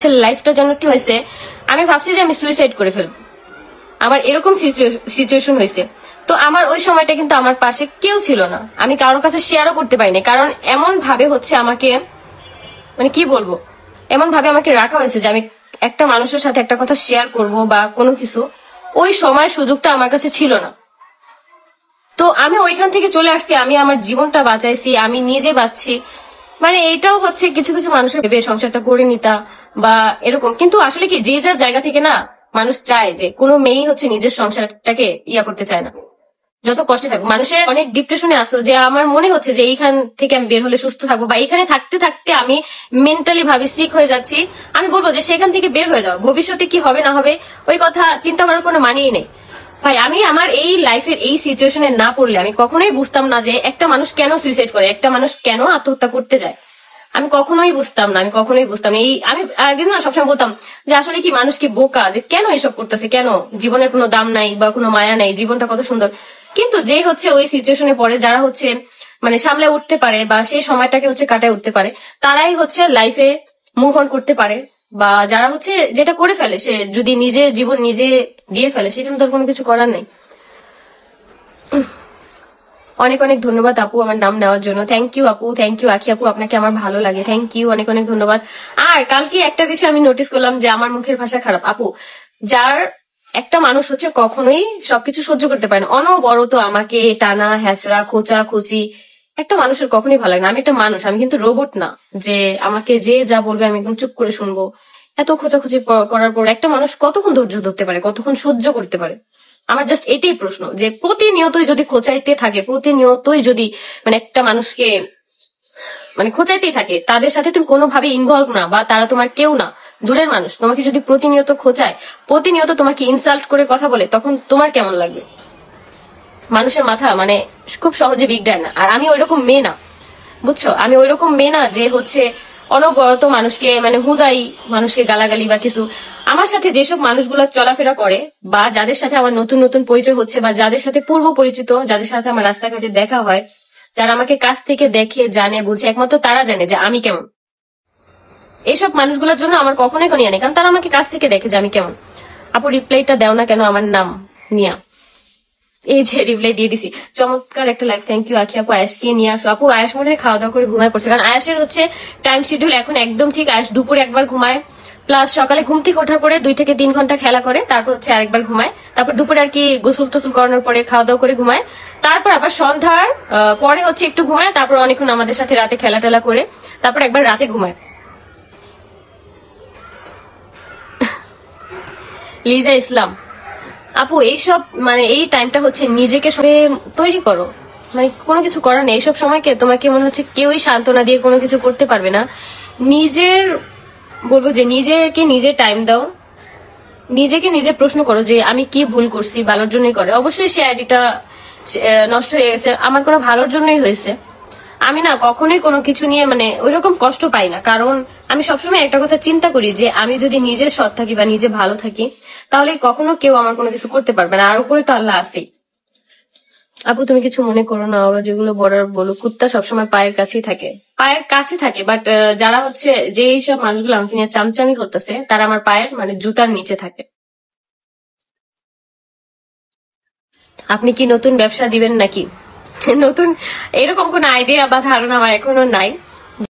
লাইফটা যেন ঠিক হয়েছে, আমি ভাবছি যে আমি সুইসাইড করে ফেলবো। আমার এরকম সিচুয়েশন হয়েছে। তো আমার ওই সময়টা কিন্তু আমার পাশে কেউ ছিল না, আমি কারোর কাছে শেয়ারও করতে পারিনি, কারণ এমন ভাবে হচ্ছে আমাকে, মানে কি বলবো, এমন ভাবে আমাকে রাখা হয়েছে যে আমি একটা মানুষের সাথে একটা কথা শেয়ার করব বা কোনো কিছু, ওই সময় সুযোগটা আমার কাছে ছিল না। তো আমি ওইখান থেকে চলে আসছি, আমি আমার জীবনটা বাঁচাইছি, আমি নিজে বাঁচছি। মানে এটাও হচ্ছে কিছু কিছু মানুষের ভেবে সংসারটা করে নিতা বা এরকম, কিন্তু আসলে কি যে যার জায়গা থেকে না মানুষ চায় যে কোনো মেয়েই হচ্ছে নিজের সংসারটাকে করতে চায় না, যত কষ্টে থাকবো। মানুষের অনেক ডিপ্রেশনে আসো, যে আমার মনে হচ্ছে যে এইখান থেকে আমি বের হলে সুস্থ থাকবো, বা এখানে থাকতে থাকতে আমি মেন্টালি ভাবে সিক হয়ে যাচ্ছি। আমি বলবো যে সেখান থেকে বের হয়ে যাও, ভবিষ্যতে কি হবে না হবে ওই কথা চিন্তা করার কোনো মানেই নেই। ভাই আমি আমার এই লাইফের এই সিচুয়েশনে না পড়লে আমি কখনোই বুঝতাম না যে একটা মানুষ কেন সুইসাইড করে, একটা মানুষ কেন আত্মহত্যা করতে যায়। আমি কখনোই বুঝতাম না, এই আমি আগে না সবসময় বলতাম যে আসলে কি মানুষ কি বোকা, যে কেন এসব করতেছে, কেন জীবনের কোনো দাম নাই বা কোনো মায়া নাই, জীবনটা কত সুন্দর। কিন্তু যে হচ্ছে ওই সিচুয়েশনে পড়ে, যারা হচ্ছে মানে সামলে উঠতে পারে বা সেই সময়টাকে হচ্ছে কাটায় উঠতে পারে, তারাই হচ্ছে লাইফে মুভ অন করতে পারে। বা যারা হচ্ছে যেটা করে ফেলে, সে যদি নিজের জীবন নিজে দিয়ে ফেলে, সেখানে তোর কোনো কিছু করার নেই। অনেক অনেক ধন্যবাদ আপু আমার নাম নেওয়ার জন্য। থ্যাংক ইউ আপু, থ্যাংক ইউ আখি আপু, আপনাকে আমার ভালো লাগে, থ্যাংক ইউ, অনেক অনেক ধন্যবাদ। আর কালকে একটা বিষয় আমি নোটিস করলাম যে আমার মুখের ভাষা খারাপ। আপু, যার একটা মানুষ হচ্ছে কখনোই সবকিছু সহ্য করতে পারে না, অনবরত আমাকে টানা হেঁচড়া খোঁচা খুচি, একটা মানুষের কখনোই ভালো লাগে না। আমি একটা মানুষ, আমি কিন্তু রোবট না যে আমাকে যে যা বলবে আমি একদম চুপ করে শুনবো। এত খোঁচাখুচি করার পর একটা মানুষ কতক্ষণ ধৈর্য ধরতে পারে, কতক্ষণ সহ্য করতে পারে? আমার জাস্ট এটাই প্রশ্ন, যে প্রতিনিয়তই যদি খোঁচাইতে থাকে, প্রতিনিয়তই যদি মানে একটা মানুষকে মানে খোঁচাইতেই থাকে, তাদের সাথে তুমি কোনোভাবে ইনভলভ না, বা তারা তোমার কেউ না, দূরের মানুষ, তোমাকে যদি প্রতিনিয়ত খোঁচায়, প্রতিনিয়ত তোমাকে ইনসাল্ট করে কথা বলে, তখন তোমার কেমন লাগবে? মানুষের মাথা মানে খুব সহজে বিগড়ায় না। আর আমি ওইরকম মেয়ে না, বুঝছো, আমি ওইরকম মেয়ে না যে হচ্ছে অনবরত মানুষকে মানে হুদাই মানুষকে গালাগালি বা কিছু। আমার সাথে যেসব মানুষগুলো চলাফেরা করে, বা যাদের সাথে আমার নতুন নতুন পরিচয় হচ্ছে, বা যাদের সাথে পূর্ব পরিচিত, যাদের সাথে আমার রাস্তাঘাটে দেখা হয়, যারা আমাকে কাছ থেকে দেখে জানে বুঝে, একমাত্র তারা জানে যে আমি কেমন। এইসব মানুষগুলোর জন্য আমার কখনোই কোনো নেই, কারণ তারা আমাকে কাছ থেকে দেখে যে আমি কেমন। আপু রিপ্লাইটা দেও না কেন আমার নাম নিয়া? এই যে রিপ্লাই দিয়ে দিছি, চমৎকার একটা লাইফ, থ্যাংক ইউ আখি আপু। আয়াসকে নিয়ে আসো আপু, আয়াস মনে হয় খাওয়া দাওয়া করে ঘুমায় পড়ছে, কারণ আয়াসের হচ্ছে টাইম শিডিউল এখন একদম ঠিক। আয়াস দুপুরে একবার ঘুমায়, প্লাস সকালে ঘুম থেকে ওঠার পরে 2 থেকে 3 ঘন্টা খেলা করে, তারপর হচ্ছে আরেকবার ঘুমায়, তারপর দুপুরে আর কি গোসল টোসল করানোর পরে খাওয়া দাওয়া করে ঘুমায়, তারপর আবার সন্ধ্যার পরে হচ্ছে একটু ঘুমায়, তারপর অনেকক্ষণ আমাদের সাথে রাতে খেলা টেলা করে, তারপর একবার রাতে ঘুমায়। লিজা ইসলাম আপু, এইসব মানে এই টাইমটা হচ্ছে নিজেকে সবে তৈরি করো, মানে কোনো কিছু করার নেই। এইসব সময়কে তোমাকে মনে হচ্ছে কেউই সান্ত্বনা দিয়ে কোনো কিছু করতে পারবে না। নিজের বলবো যে নিজেকে নিজে টাইম দাও, নিজেকে নিজে প্রশ্ন করো যে আমি কি ভুল করছি, ভালোর জন্যই করে। অবশ্যই সে আইডিটা নষ্ট হয়ে গেছে, আমার কোনো ভালোর জন্যই হয়েছে। আমি না কখনোই কোনো কিছু নিয়ে মানে ওইরকম কষ্ট পাই না, কারণ আমি সবসময় একটা কথা চিন্তা করি যে আমি যদি নিজে সৎ থাকি বা নিজে ভালো থাকি, তাহলে কখনো কেউ আমার কোনো কিছু করতে পারবে না, আর উপরে তো আল্লাহ আছেই। আপু তুমি কিছু মনে করো না, ওরা যেগুলো বলার বলো, কুত্তা সবসময় পায়ের কাছেই থাকে, পায়ের কাছে থাকে, বাট যারা হচ্ছে যে সব মানুষগুলো আমাকে নিয়ে চামচামি করতেছে, তারা আমার পায়ের মানে জুতার নিচে থাকে। আপনি কি নতুন ব্যবসা দিবেন নাকি? নতুন এরকম কোন আইডিয়া বা ধারণা আমার এখনো নাই।